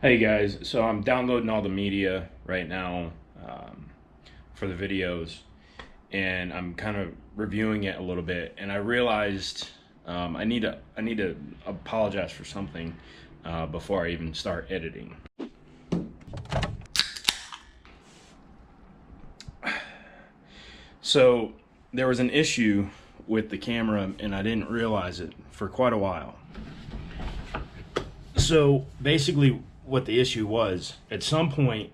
Hey guys, so I'm downloading all the media right now for the videos, and I'm kind of reviewing it a little bit. And I realized I need to apologize for something before I even start editing. So there was an issue with the camera, and I didn't realize it for quite a while. So basically what the issue was, at some point,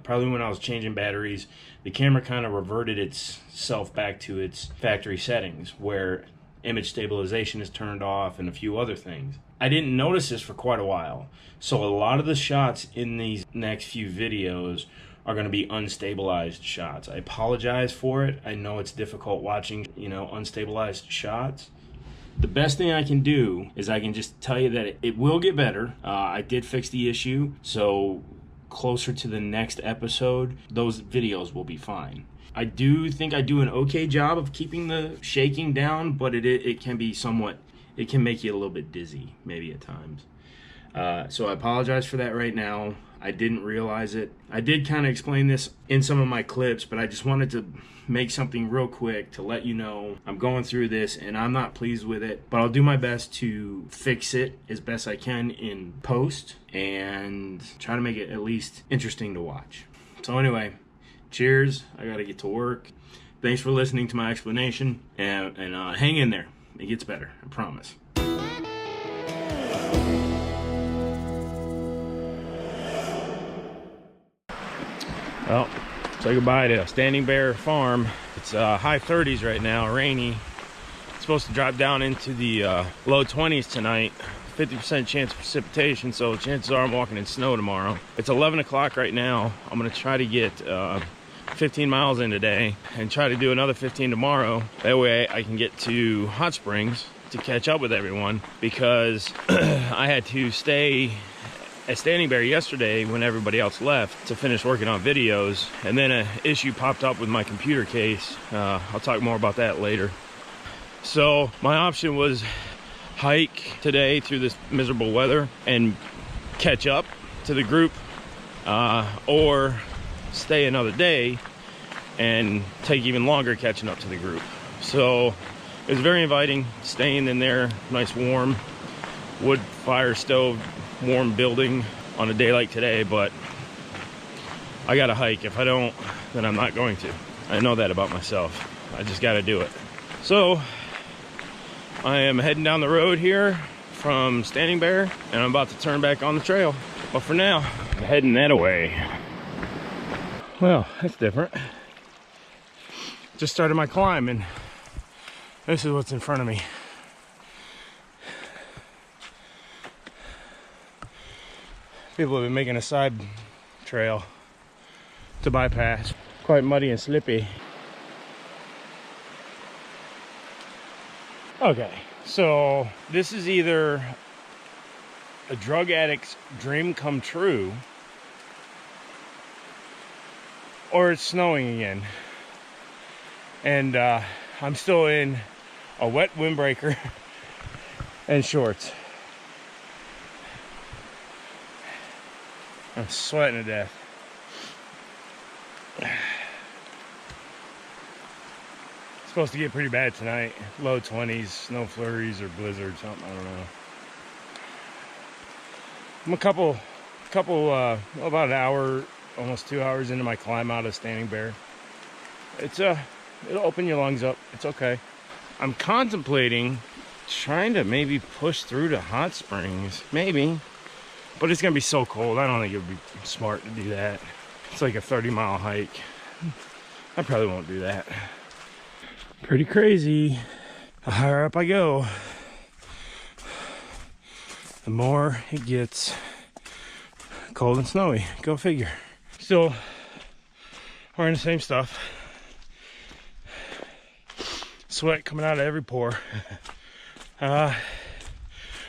probably when I was changing batteries, the camera kind of reverted itself back to its factory settings where image stabilization is turned off and a few other things. I didn't notice this for quite a while. So a lot of the shots in these next few videos are going to be unstabilized shots. I apologize for it. I know it's difficult watching, unstabilized shots. The best thing I can do is I can just tell you that it will get better. I did fix the issue, so closer to the next episode, those videos will be fine. I do think I do an okay job of keeping the shaking down, but it can be it can make you a little bit dizzy, maybe at times. So I apologize for that right now. I didn't realize it. I did kind of explain this in some of my clips, but I just wanted to make something real quick to let you know I'm going through this and I'm not pleased with it, but I'll do my best to fix it as best I can in post and try to make it at least interesting to watch. So anyway, cheers. I gotta get to work. Thanks for listening to my explanation, and hang in there. It gets better, I promise. Well, say goodbye to Standing Bear Farm. It's high 30s right now, rainy. It's supposed to drop down into the low 20s tonight. 50% chance of precipitation, so chances are I'm walking in snow tomorrow. It's 11 o'clock right now. I'm gonna try to get 15 miles in today and try to do another 15 tomorrow. That way I can get to Hot Springs to catch up with everyone, because I had to stay at Standing Bear yesterday when everybody else left to finish working on videos, and then an issue popped up with my computer case. I'll talk more about that later. So my option was hike today through this miserable weather and catch up to the group, or stay another day and take even longer catching up to the group. So it was very inviting, staying in there, nice warm wood fire stove, warm building on a day like today. But I gotta hike. If I don't, then I'm not going to. I know that about myself. I just gotta do it. So I am heading down the road here from Standing Bear, and I'm about to turn back on the trail. But for now, I'm heading that way. Well, that's different. Just started my climb, and this is what's in front of me. People have been making a side trail to bypass. Quite muddy and slippy. Okay, so this is either a drug addict's dream come true, or it's snowing again. And I'm still in a wet windbreaker and shorts. I'm sweating to death. It's supposed to get pretty bad tonight. Low 20s, snow flurries or blizzard, something, I don't know. I'm about an hour, almost 2 hours into my climb out of Standing Bear. It'll open your lungs up. It's okay. I'm contemplating trying to maybe push through to Hot Springs, maybe. But it's gonna be so cold, I don't think it would be smart to do that. It's like a 30-mile hike. I probably won't do that. Pretty crazy. The higher up I go, the more it gets cold and snowy. Go figure. Still wearing the same stuff. Sweat coming out of every pore.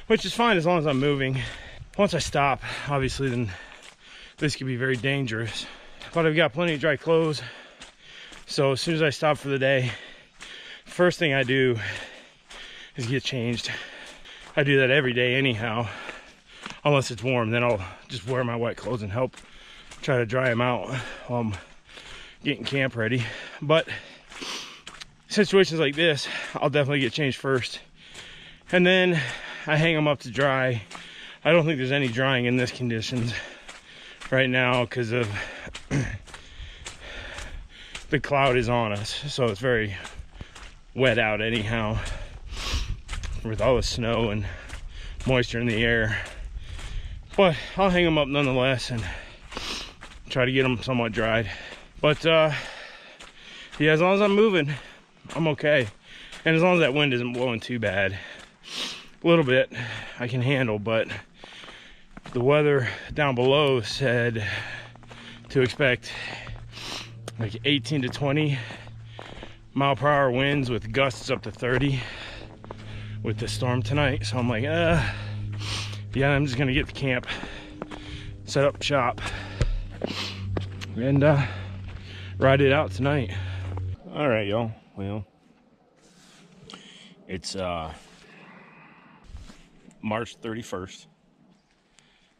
Which is fine as long as I'm moving. Once I stop, obviously, then this could be very dangerous. But I've got plenty of dry clothes. So as soon as I stop for the day, first thing I do is get changed. I do that every day anyhow. unless it's warm. Then I'll just wear my wet clothes and help try to dry them out while I'm getting camp ready. But situations like this, I'll definitely get changed first, and then I hang them up to dry. I don't think there's any drying in this conditions right now because of the cloud is on us, so it's very wet out anyhow with all the snow and moisture in the air. But I'll hang them up nonetheless and try to get them somewhat dried. But yeah, as long as I'm moving, I'm okay. And as long as that wind isn't blowing too bad, a little bit I can handle. But the weather down below said to expect like 18 to 20 mile per hour winds with gusts up to 30 with the storm tonight. So I'm like, yeah, I'm just gonna get to camp, set up shop, and ride it out tonight. All right, y'all. Well, it's March 31st.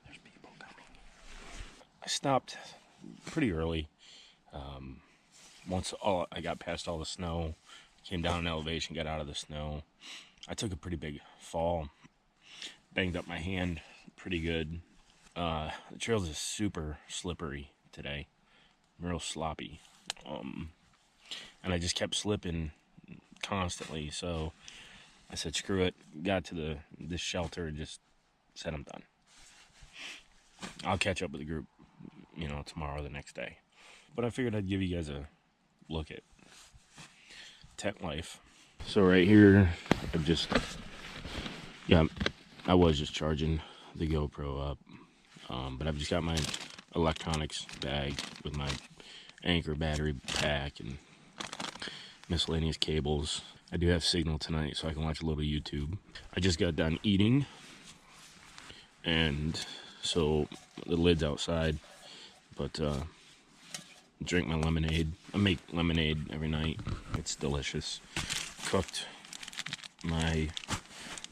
There's people coming. I stopped pretty early. Once I got past all the snow, came down in elevation, got out of the snow. I took a pretty big fall, banged up my hand pretty good. The trails is super slippery today, real sloppy, and I just kept slipping constantly. So I said, screw it. Got to this shelter and just said, I'm done. I'll catch up with the group, you know, tomorrow or the next day. But I figured I'd give you guys a look at tent life. So right here, I was just charging the GoPro up, but I've just got my electronics bag with my anchor battery pack and miscellaneous cables. I do have signal tonight, so I can watch a little YouTube. I just got done eating, and so the lid's outside, but drink my lemonade. I make lemonade every night. It's delicious. Cooked my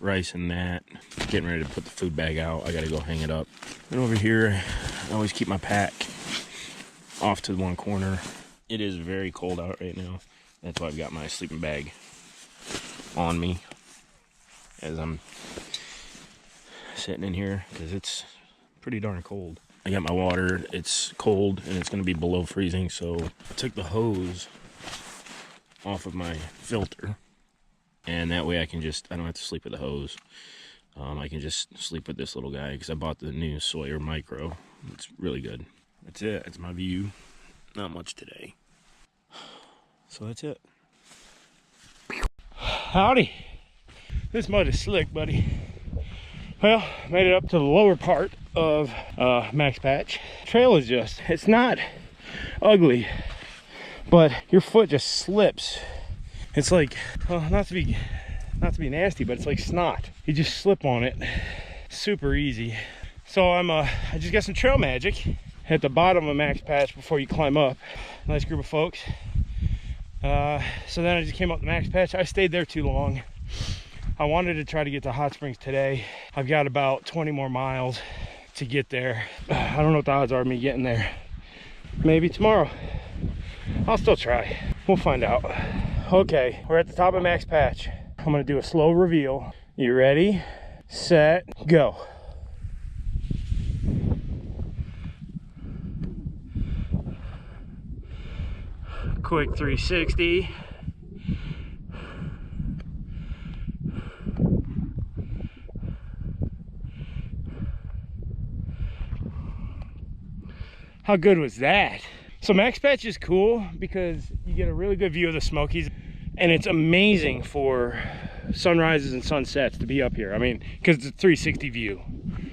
rice and that. Getting ready to put the food bag out. I gotta go hang it up. And over here, I always keep my pack off to one corner. It is very cold out right now. That's why I've got my sleeping bag on me as I'm sitting in here, because it's pretty darn cold. I got my water. It's cold and it's going to be below freezing, so I took the hose off of my filter, and that way I don't have to sleep with the hose. I can just sleep with this little guy because I bought the new Sawyer Micro. It's really good. That's it. That's my view. Not much today. So that's it. Howdy. This mud is slick, buddy. Well, made it up to the lower part of Max Patch. Trail is it's not ugly, but your foot just slips. It's like, well, not to be nasty, but it's like snot. You just slip on it, super easy. So I just got some trail magic at the bottom of Max Patch before you climb up. Nice group of folks. So then I just came up the Max Patch. I stayed there too long. I wanted to try to get to Hot Springs today. I've got about 20 more miles to get there. I don't know what the odds are of me getting there. Maybe tomorrow. I'll still try. We'll find out. Okay, we're at the top of Max Patch. I'm gonna do a slow reveal. You ready, set, go. Quick 360. How good was that? So Max Patch is cool because you get a really good view of the Smokies, and it's amazing for sunrises and sunsets to be up here. I mean, because it's a 360 view.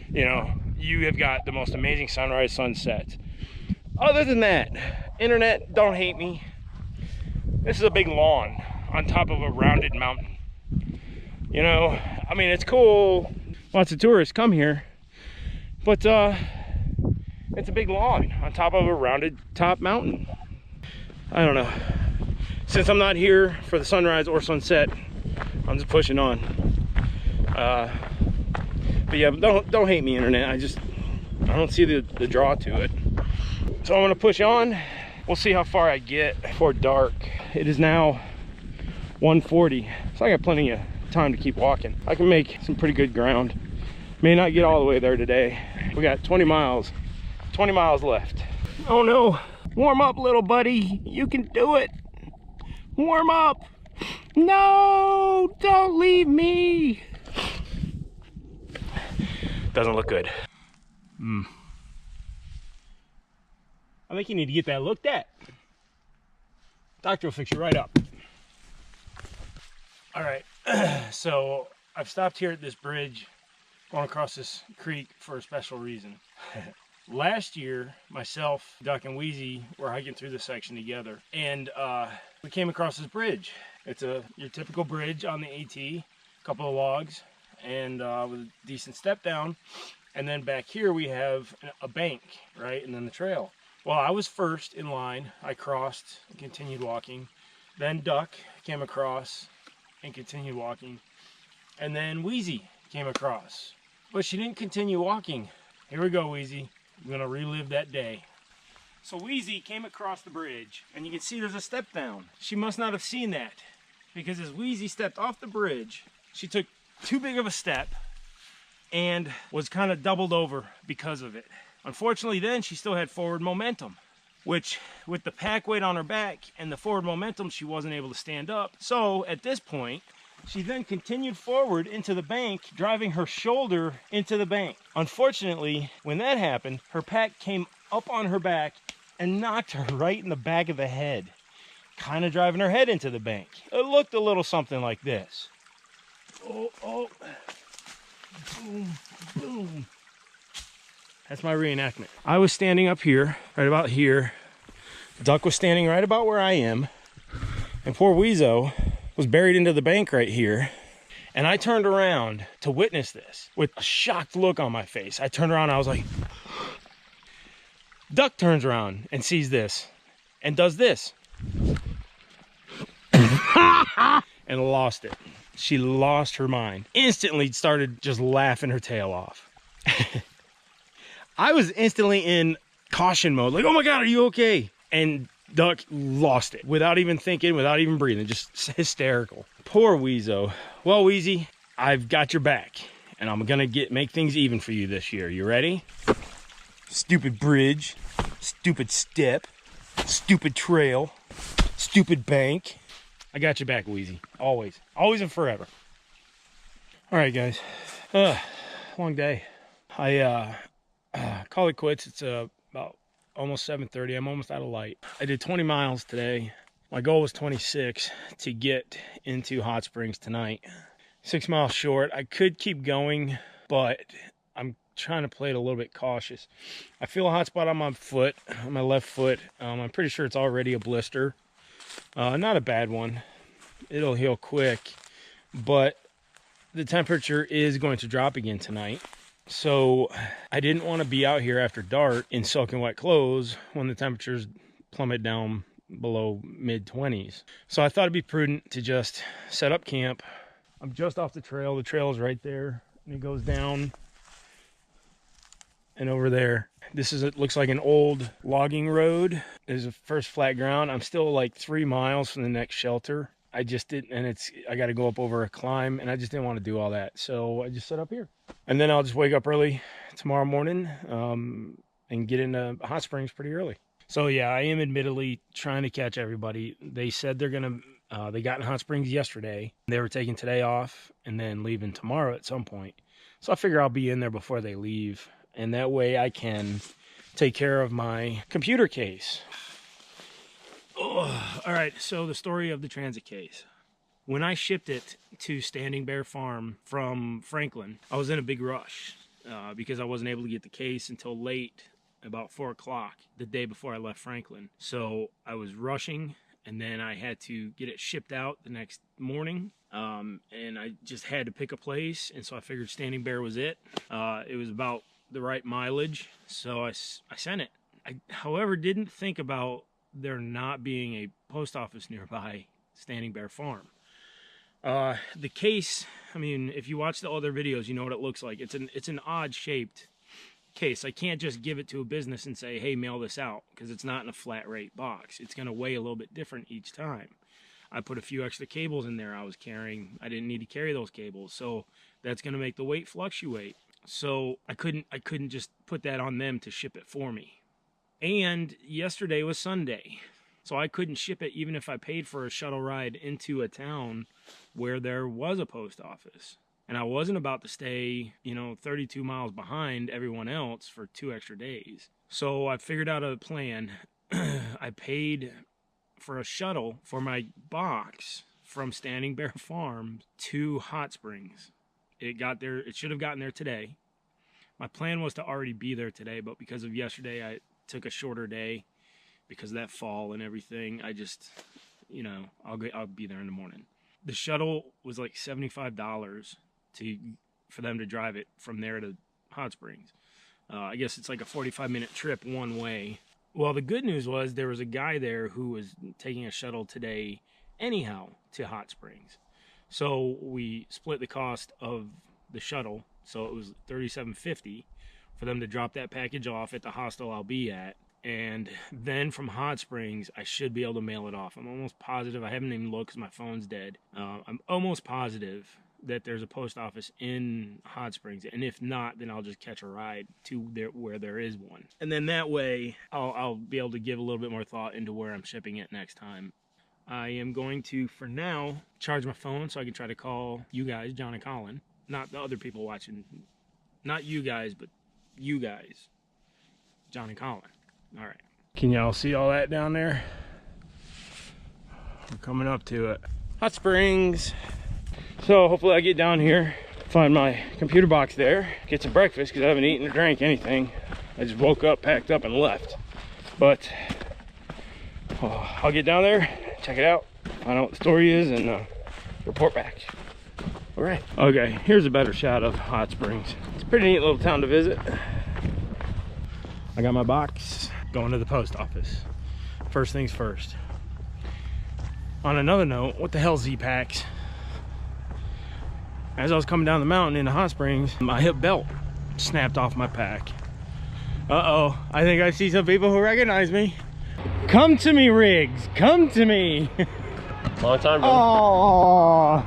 You know, you have got the most amazing sunrise, sunsets. Other than that, internet, don't hate me. This is a big lawn on top of a rounded mountain. You know, I mean, it's cool. Lots of tourists come here, but it's a big lawn on top of a rounded top mountain. I don't know. Since I'm not here for the sunrise or sunset, I'm just pushing on. But yeah, don't hate me, internet. I don't see the draw to it. So I'm gonna push on. We'll see how far I get before dark. It is now 1:40, so I got plenty of time to keep walking. I can make some pretty good ground. May not get all the way there today. We got 20 miles left. Oh no, warm up, little buddy. You can do it. Warm up. No, don't leave me. Doesn't look good. I think you need to get that looked at. Doctor will fix you right up. All right, so I've stopped here at this bridge, going across this creek for a special reason. Last year, myself, Duck, and Wheezy were hiking through this section together, and we came across this bridge. It's your typical bridge on the AT, a couple of logs, and with a decent step down. And then back here we have a bank, right, and then the trail. Well, I was first in line. I crossed and continued walking. Then Duck came across and continued walking. And then Wheezy came across. But she didn't continue walking. Here we go, Wheezy. I'm gonna relive that day. So Wheezy came across the bridge, and you can see there's a step down. She must not have seen that, because as Wheezy stepped off the bridge, she took too big of a step and was kind of doubled over because of it. Unfortunately, then she still had forward momentum, which with the pack weight on her back and the forward momentum, she wasn't able to stand up. So at this point, she then continued forward into the bank, driving her shoulder into the bank. Unfortunately, when that happened, her pack came up on her back and knocked her right in the back of the head, kind of driving her head into the bank. It looked a little something like this. Oh, boom, boom. That's my reenactment. I was standing up here, right about here. Duck was standing right about where I am. And poor Weezo was buried into the bank right here. And I turned around to witness this with a shocked look on my face. I turned around and I was like, Duck turns around and sees this and does this. And lost it. She lost her mind. Instantly started just laughing her tail off. I was instantly in caution mode, like, oh my God, are you okay? And Duck lost it without even thinking, without even breathing, just hysterical. Poor Weezo. Well, Wheezy, I've got your back, and I'm gonna make things even for you this year. You ready? Stupid bridge, stupid step, stupid trail, stupid bank. I got your back, Wheezy. Always. Always and forever. All right, guys. Long day. I call it quits. It's about almost 7:30. I'm almost out of light. I did 20 miles today. My goal was 26 to get into Hot Springs tonight. 6 miles short. I could keep going, but I'm trying to play it a little bit cautious. I feel a hot spot on my foot, on my left foot. I'm pretty sure it's already a blister. Not a bad one. It'll heal quick, but the temperature is going to drop again tonight. So I didn't want to be out here after dark in soaking wet clothes when the temperatures plummet down below mid-20s. So I thought it'd be prudent to just set up camp. I'm just off the trail. The trail is right there, and it goes down and over there. It looks like an old logging road. There's a first flat ground. I'm still like 3 miles from the next shelter. I just didn't, and I got to go up over a climb, and I just didn't want to do all that. So I just set up here, and then I'll just wake up early tomorrow morning and get into Hot Springs pretty early. So yeah, I am admittedly trying to catch everybody. They said they're gonna, they got in Hot Springs yesterday. They were taking today off and then leaving tomorrow at some point. So I figure I'll be in there before they leave, and that way I can take care of my computer case. Oh, all right, so the story of the transit case. When I shipped it to Standing Bear Farm from Franklin, I was in a big rush because I wasn't able to get the case until late, about 4 o'clock, the day before I left Franklin. So I was rushing, and then I had to get it shipped out the next morning, and I just had to pick a place, and so I figured Standing Bear was it. It was about the right mileage, so I sent it. I, however, didn't think about there not being a post office nearby Standing Bear Farm. The case, I mean, if you watch the other videos, you know what it looks like. It's an odd shaped case. I can't just give it to a business and say, hey, mail this out, because it's not in a flat rate box. It's going to weigh a little bit different each time. I put a few extra cables in there I was carrying. I didn't need to carry those cables, so that's going to make the weight fluctuate. So I couldn't just put that on them to ship it for me. And yesterday was Sunday, so I couldn't ship it even if I paid for a shuttle ride into a town where there was a post office. And I wasn't about to stay, 32 miles behind everyone else for 2 extra days. So I figured out a plan. I paid for a shuttle for my box from Standing Bear Farm to Hot Springs. It got there. It should have gotten there today. My plan was to already be there today, but because of yesterday, I took a shorter day because of that fall and everything. I just, I'll be there in the morning. The shuttle was like $75 for them to drive it from there to Hot Springs. I guess it's like a 45-minute trip one way. Well, the good news was there was a guy there who was taking a shuttle today anyhow to Hot Springs. So we split the cost of the shuttle. So it was $37.50 for them to drop that package off at the hostel I'll be at. And then from Hot Springs, I should be able to mail it off. I'm almost positive. I haven't even looked because my phone's dead. I'm almost positive that there's a post office in Hot Springs, and if not, then I'll just catch a ride to where there is one. And then that way, I'll be able to give a little bit more thought into where I'm shipping it next time. I am going to, for now, charge my phone so I can try to call you guys, John and Colin. Not the other people watching. Not you guys, but you guys, John and Colin. All right. Can y'all see all that down there? We're coming up to it. Hot Springs. So hopefully I get down here, find my computer box there, get some breakfast because I haven't eaten or drank anything. I just woke up, packed up, and left. But I'll get down there, check it out, find out what the story is, and report back. All right. Okay, here's a better shot of Hot Springs. It's a pretty neat little town to visit. I got my box, going to the post office. First things first. On another note, what the hell, Z-Packs? As I was coming down the mountain into Hot Springs, my hip belt snapped off my pack. Uh-oh, I think I see some people who recognize me. Come to me, Riggs, come to me. Long time, bro. Oh,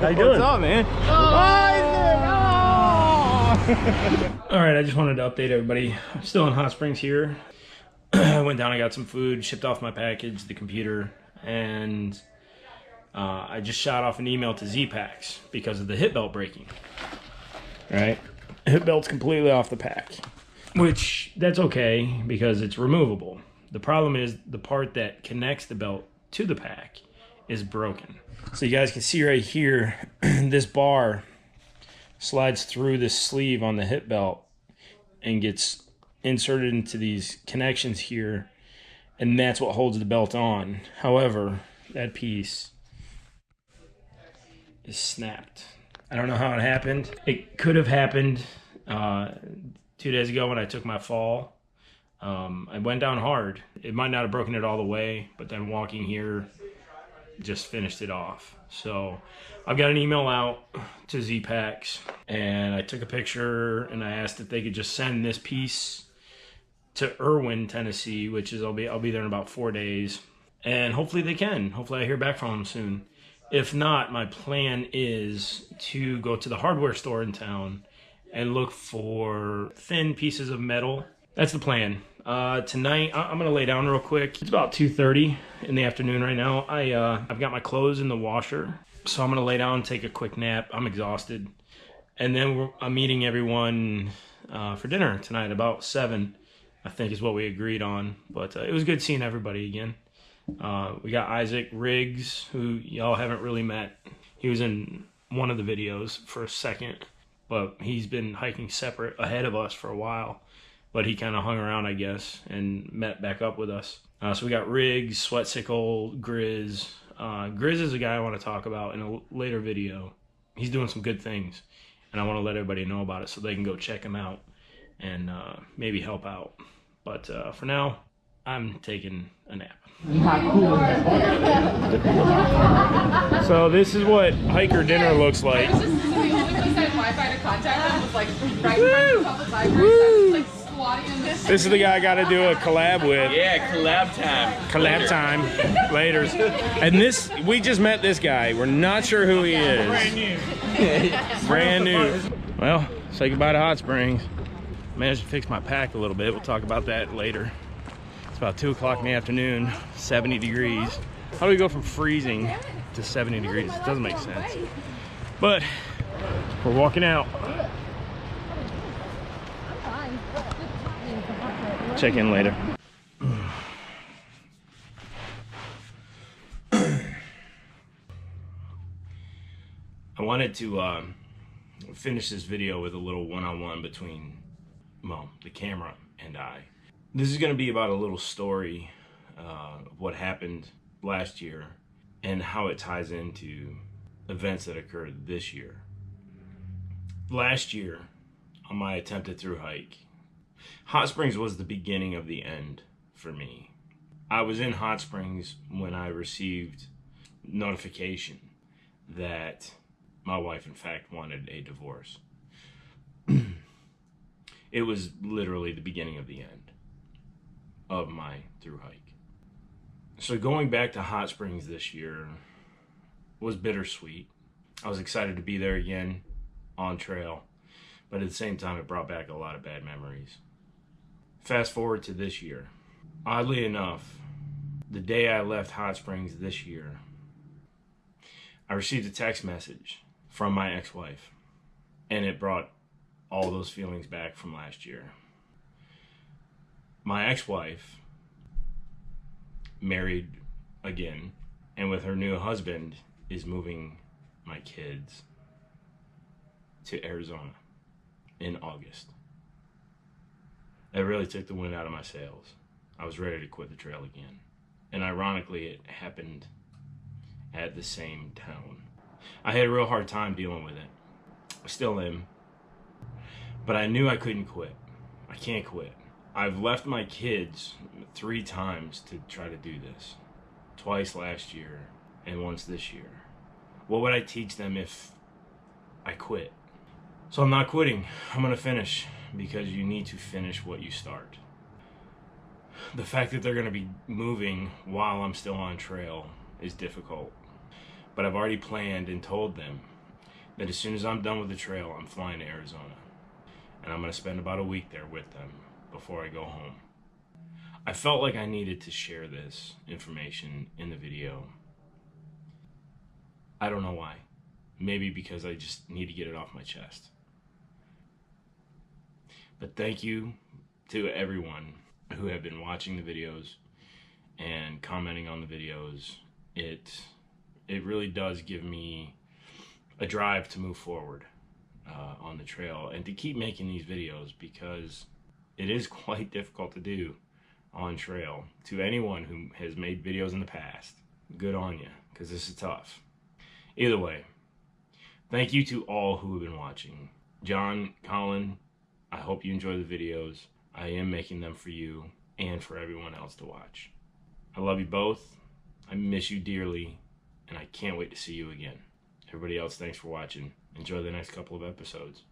how you doing? What's up, man? All right, I just wanted to update everybody. I'm still in Hot Springs here. I went down, I got some food, shipped off my package, the computer, and I just shot off an email to Z-Packs because of the hip belt breaking. Right? Hip belt's completely off the pack, which that's okay because it's removable. The problem is the part that connects the belt to the pack is broken. So you guys can see right here, this bar slides through this sleeve on the hip belt and gets inserted into these connections here, and that's what holds the belt on. However, that piece is snapped. I don't know how it happened. It could have happened 2 days ago when I took my fall. I went down hard. It might not have broken it all the way, but then walking here just finished it off. So I've got an email out to Z-Packs, and I took a picture and I asked if they could just send this piece to Irwin, Tennessee, which is I'll be there in about 4 days, and hopefully they can. Hopefully I hear back from them soon. If not, my plan is to go to the hardware store in town and look for thin pieces of metal. That's the plan. Tonight, I'm gonna lay down real quick. It's about 2:30 in the afternoon right now. I've got my clothes in the washer, so I'm gonna lay down and take a quick nap. I'm exhausted. And then I'm meeting everyone for dinner tonight, about 7, I think is what we agreed on. But it was good seeing everybody again. We got Isaac Riggs, who y'all haven't really met. He was in one of the videos for a second, but he's been hiking separate ahead of us for a while. But he kind of hung around, I guess, and met back up with us. So we got Riggs, Sweatsickle, Grizz. Grizz is a guy I want to talk about in a later video. He's doing some good things, and I want to let everybody know about it so they can go check him out and maybe help out. But for now, I'm taking a nap. So this is what hiker dinner looks like. The only place I had Wi-Fi to contact them was like right in front of the public library. So I was like squatting in this. This is the guy I got to do a collab with. Yeah, collab time. Collab time. Laters. And this, we just met this guy. We're not sure who he is. Brand new. Brand new. Well, say goodbye to Hot Springs. Managed to fix my pack a little bit. We'll talk about that later. It's about 2 o'clock in the afternoon, 70 degrees. How do we go from freezing to 70 degrees? It doesn't make sense. But we're walking out. Check in later. I wanted to finish this video with a little one-on-one between, well, the camera and I. This is going to be about a little story of what happened last year and how it ties into events that occurred this year. Last year, on my attempted through hike, Hot Springs was the beginning of the end for me. I was in Hot Springs when I received notification that my wife, in fact, wanted a divorce. It was literally the beginning of the end of my through hike. So going back to Hot Springs this year was bittersweet. I was excited to be there again on trail, but at the same time it brought back a lot of bad memories. Fast forward to this year. Oddly enough, the day I left Hot Springs this year, I received a text message from my ex-wife, and it brought all those feelings back from last year. My ex-wife married again, and with her new husband is moving my kids to Arizona in August. That really took the wind out of my sails. I was ready to quit the trail again. And ironically, it happened at the same town. I had a real hard time dealing with it. I still am. But I knew I couldn't quit. I can't quit. I've left my kids 3 times to try to do this. Twice last year and once this year. What would I teach them if I quit? So I'm not quitting. I'm gonna finish, because you need to finish what you start. The fact that they're gonna be moving while I'm still on trail is difficult. But I've already planned and told them that as soon as I'm done with the trail, I'm flying to Arizona. And I'm gonna spend about a week there with them before I go home. I felt like I needed to share this information in the video. I don't know why. Maybe because I just need to get it off my chest. But thank you to everyone who have been watching the videos and commenting on the videos. It really does give me a drive to move forward on the trail and to keep making these videos, because it is quite difficult to do on trail. To anyone who has made videos in the past, good on you, because this is tough. Either way, thank you to all who have been watching. John, Colin, I hope you enjoy the videos. I am making them for you and for everyone else to watch. I love you both. I miss you dearly, and I can't wait to see you again. Everybody else, thanks for watching. Enjoy the next couple of episodes.